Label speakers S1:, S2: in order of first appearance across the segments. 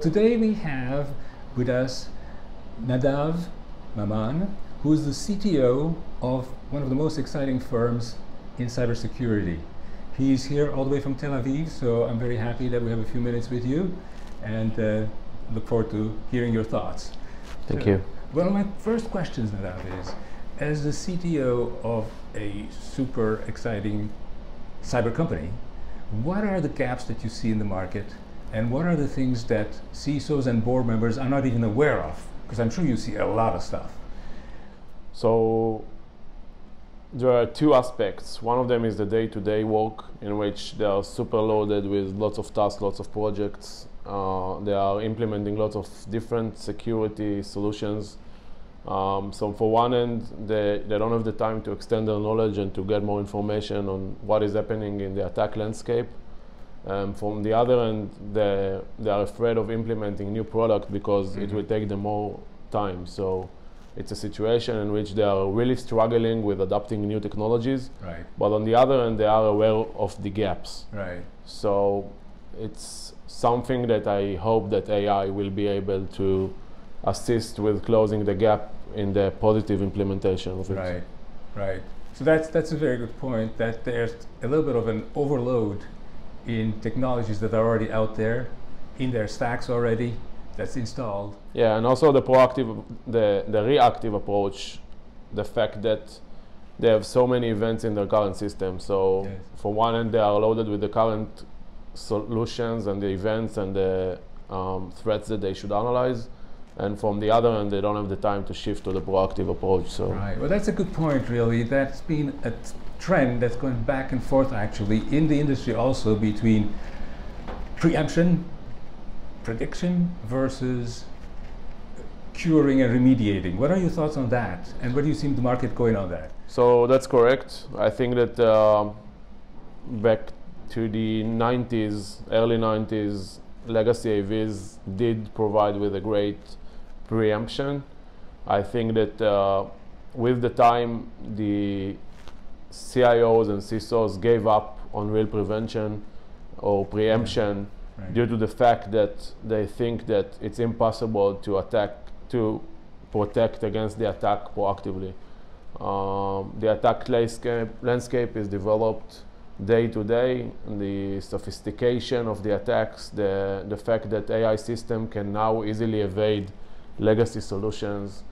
S1: Today we have with us Nadav Maman, who is the CTO of one of the most exciting firms in cybersecurity. He's here all the way from Tel Aviv, so I'm very happy that we have a few minutes with you and look forward to hearing your thoughts.
S2: Thank you.
S1: One of my first questions, Nadav, is as the CTO of a super exciting cyber company, what are the gaps that you see in the market? And what are the things that CISOs and board members are not even aware of? Because I'm sure you see a lot of stuff.
S2: So there are two aspects. One of them is the day-to-day work, in which they are super loaded with lots of tasks, lots of projects. They are implementing lots of different security solutions. So for one end, they don't have the time to extend their knowledge and to get more information on what is happening in the attack landscape. From the other end, they are afraid of implementing new product because it will take them more time. So it's a situation in which they are really struggling with adopting new technologies.
S1: Right.
S2: But on the other end, they are aware of the gaps.
S1: Right.
S2: So it's something that I hope that AI will be able to assist with closing the gap in the positive implementation of it.
S1: Right. Right. So that's a very good point, that there's a little bit of an overload in technologies that are already out there, in their stacks already, that's installed.
S2: Yeah, and also the proactive, the reactive approach, the fact that they have so many events in their current system. So
S1: yes.
S2: For one end, they are loaded with the current solutions and the events and the threats that they should analyze. And from the other end, they don't have the time to shift to the proactive approach. So.
S1: Right. Well, that's a good point, really. That's been a trend that's going back and forth, actually, in the industry also, between preemption, prediction, versus curing and remediating. What are your thoughts on that? And where do you see the market going on that?
S2: So that's correct. I think that back to the 90s, early 90s, legacy AVs did provide with a great preemption. I think that with the time, the CIOs and CISOs gave up on real prevention or preemption due to the fact that they think that it's impossible to protect against the attack proactively. The attack landscape is developed day to day. The sophistication of the attacks, the fact that AI system can now easily evade legacy solutions.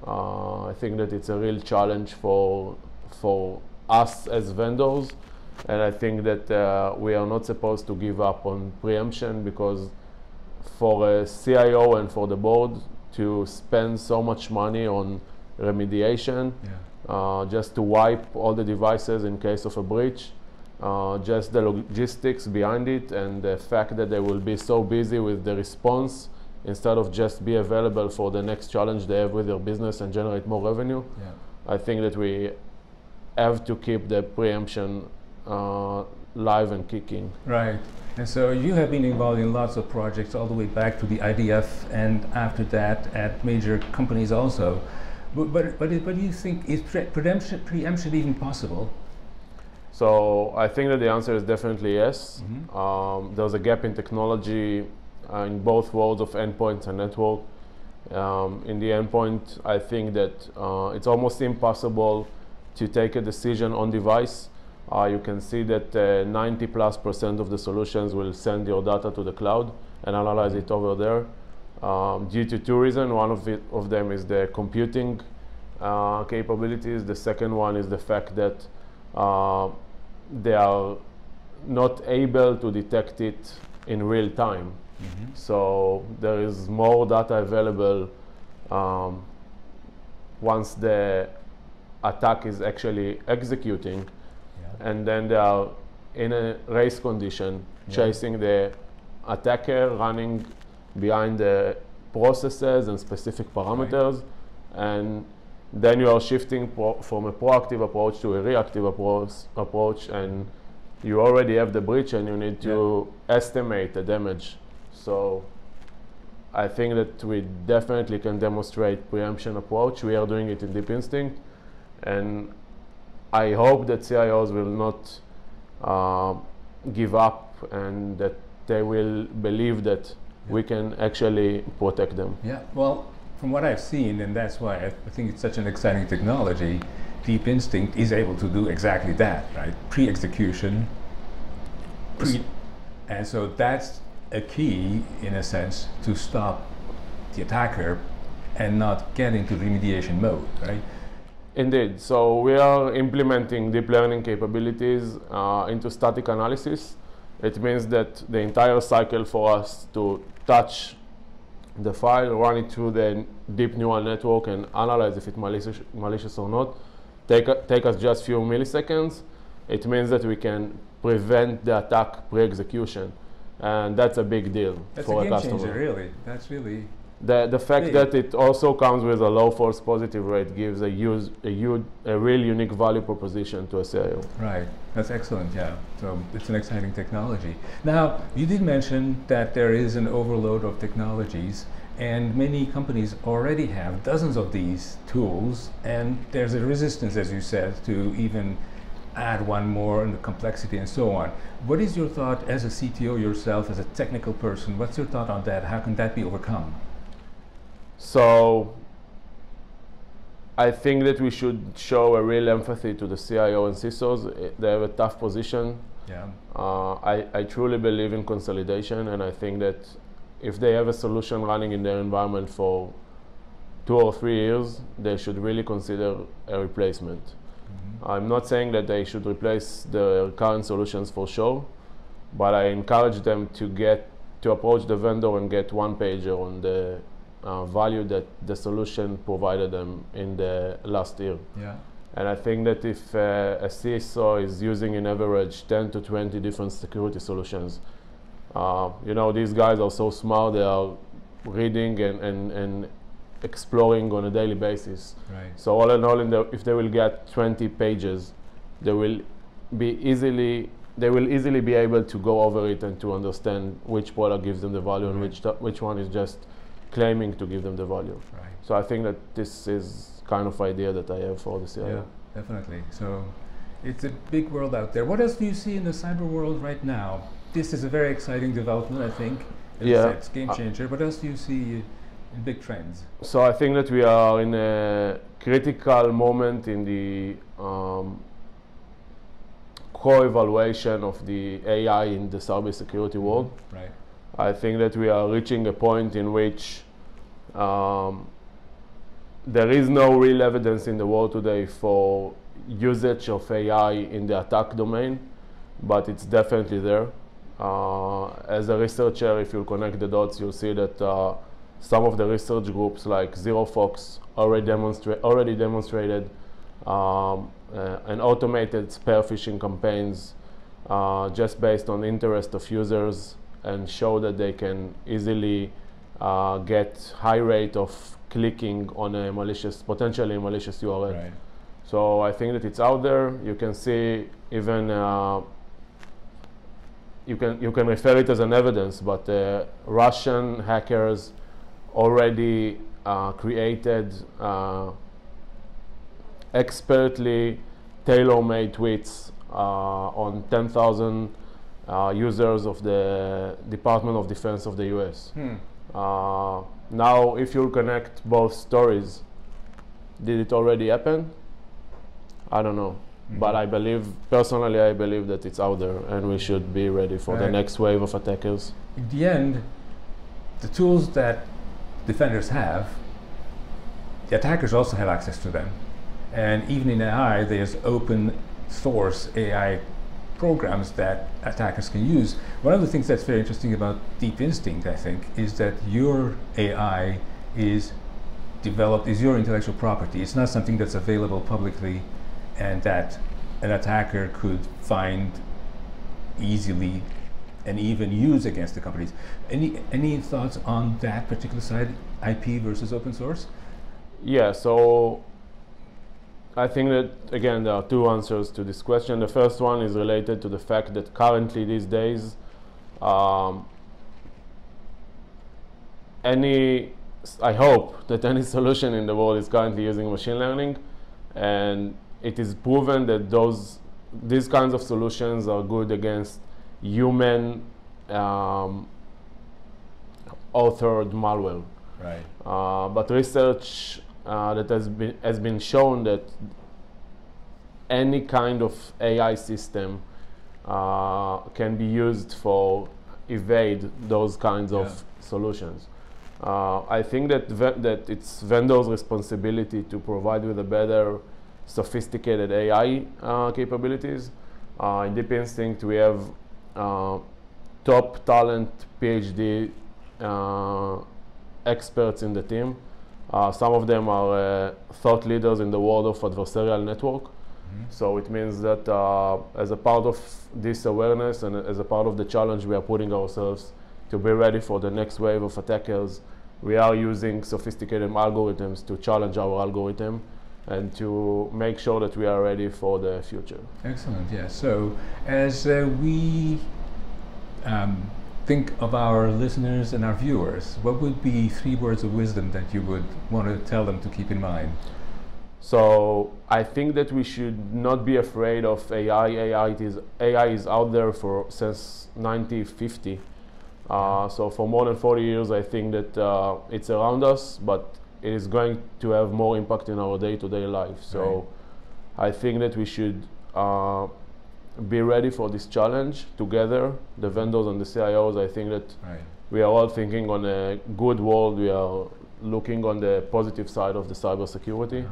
S2: I think that it's a real challenge for us as vendors, and I think that we are not supposed to give up on preemption, because for a CIO and for the board to spend so much money on remediation, just to wipe all the devices in case of a breach, just the logistics behind it and the fact that they will be so busy with the response instead of just be available for the next challenge they have with their business and generate more revenue. I think that we have to keep the preemption live and kicking.
S1: Right. And so you have been involved in lots of projects all the way back to the IDF and after that at major companies also. But do you think, is preemption even possible?
S2: So I think that the answer is definitely yes. There's a gap in technology in both worlds of endpoints and network. In the endpoint, I think that it's almost impossible to take a decision on device. You can see that 90+% of the solutions will send your data to the cloud and analyze it over there. Due to two reasons. One of them is the computing capabilities. The second one is the fact that they are not able to detect it in real time. So there is more data available once the attack is actually executing, and then they are in a race condition, chasing the attacker, running behind the processes and specific parameters, and then you are shifting from a proactive approach to a reactive approach, and you already have the breach and you need to estimate the damage. So I think that we definitely can demonstrate preemption approach. We are doing it in Deep Instinct, and I hope that CIOs will not give up and that they will believe that we can actually protect them.
S1: Yeah, well, from what I've seen, and that's why I think it's such an exciting technology, Deep Instinct is able to do exactly that, right? Pre-execution, and so that's a key, in a sense, to stop the attacker and not get into remediation mode, right?
S2: Indeed. So we are implementing deep learning capabilities into static analysis. It means that the entire cycle for us to touch the file, run it through the deep neural network and analyze if it's malicious or not, take us just few milliseconds. It means that we can prevent the attack pre-execution, and that's a big deal for a customer.
S1: That's a game changer, really. That's really
S2: the fact
S1: big.
S2: that it also comes with a low false positive rate gives a real unique value proposition to a CIO.
S1: Right, that's excellent, yeah. So it's an exciting technology. Now, you did mention that there is an overload of technologies, and many companies already have dozens of these tools, and there's a resistance, as you said, to even add one more and the complexity and so on. What is your thought as a CTO yourself, as a technical person? What's your thought on that? How can that be overcome?
S2: So I think that we should show a real empathy to the CIO and CISOs. They have a tough position.
S1: Yeah.
S2: I truly believe in consolidation, and I think that if they have a solution running in their environment for 2 or 3 years, they should really consider a replacement. I'm not saying that they should replace the current solutions for sure, but I encourage them to approach the vendor and get one pager on the value that the solution provided them in the last year.
S1: Yeah.
S2: And I think that if a CISO is using in average 10 to 20 different security solutions, these guys are so smart, they are reading and exploring on a daily basis.
S1: Right.
S2: So all in all, if they will get 20 pages, they will easily be able to go over it and to understand which product gives them the value and which one is just claiming to give them the value.
S1: Right.
S2: So I think that this is kind of idea that I have for the CIO.
S1: Yeah, definitely. So it's a big world out there. What else do you see in the cyber world right now? This is a very exciting development, I think. It's a game changer. What else do you see in big trends?
S2: So I think that we are in a critical moment in the co-evaluation of the AI in the cybersecurity world.
S1: Right.
S2: I think that we are reaching a point in which there is no real evidence in the world today for usage of AI in the attack domain, but it's definitely there. As a researcher, if you connect the dots, you'll see that some of the research groups like ZeroFox already demonstrated an automated spear phishing campaigns just based on interest of users, and show that they can easily get high rate of clicking on a potentially malicious URL.
S1: Right.
S2: So I think that it's out there. You can see even you can refer it as an evidence, but Russian hackers already created expertly tailor-made tweets on 10,000 users of the Department of Defense of the US. Now, if you connect both stories, did it already happen? I don't know. But personally, I believe that it's out there, and we should be ready for the next wave of attackers.
S1: In the end, the tools that defenders have, the attackers also have access to them. And even in AI, there's open source AI programs that attackers can use. One of the things that's very interesting about Deep Instinct, I think, is that your AI is developed, is your intellectual property. It's not something that's available publicly and that an attacker could find easily and even use against the companies. Any thoughts on that particular side, IP versus open source?
S2: Yeah, so I think that, again, there are two answers to this question. The first one is related to the fact that currently these days, I hope that any solution in the world is currently using machine learning, and it is proven that these kinds of solutions are good against human authored malware.
S1: Right.
S2: But research that has been shown that any kind of AI system can be used for evade those kinds of solutions. I think that that it's vendors' responsibility to provide with a better, sophisticated AI capabilities. In Deep Instinct, we have top talent, PhD experts in the team. Some of them are thought leaders in the world of adversarial network. So it means that as a part of this awareness and as a part of the challenge we are putting ourselves to be ready for the next wave of attackers, we are using sophisticated algorithms to challenge our algorithm and to make sure that we are ready for the future.
S1: Excellent, yes. So as we think of our listeners and our viewers, what would be 3 words of wisdom that you would want to tell them to keep in mind?
S2: So I think that we should not be afraid of AI. AI is out there since 1950. So for more than 40 years, I think that it's around us, but it is going to have more impact in our day-to-day life. So I think that we should be ready for this challenge together, the vendors and the CIOs. I think that we are all thinking on a good world. We are looking on the positive side of the cybersecurity.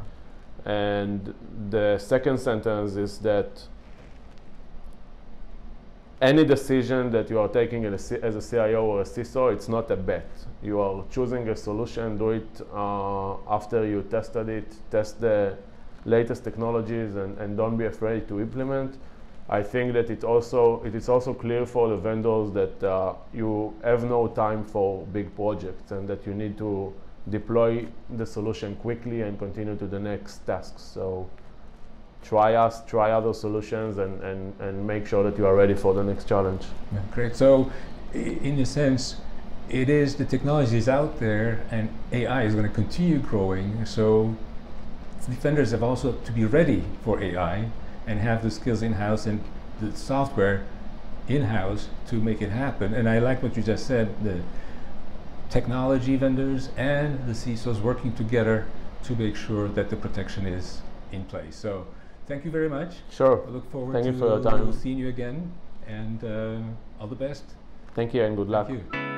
S2: And the second sentence is that any decision that you are taking as a CIO or a CISO, it's not a bet. You are choosing a solution, do it after you tested it, test the latest technologies, and don't be afraid to implement. I think that it is also clear for the vendors that you have no time for big projects and that you need to deploy the solution quickly and continue to the next tasks. So try us, try other solutions, and make sure that you are ready for the next challenge.
S1: Yeah, great. So in a sense, it is the technology is out there and AI is going to continue growing. So defenders have also to be ready for AI and have the skills in-house and the software in-house to make it happen. And I like what you just said, the technology vendors and the CISOs working together to make sure that the protection is in place. So thank you very much.
S2: Sure.
S1: I look forward
S2: Thank you for your time.
S1: seeing you again, and all the best.
S2: Thank you and good luck.
S1: Thank you.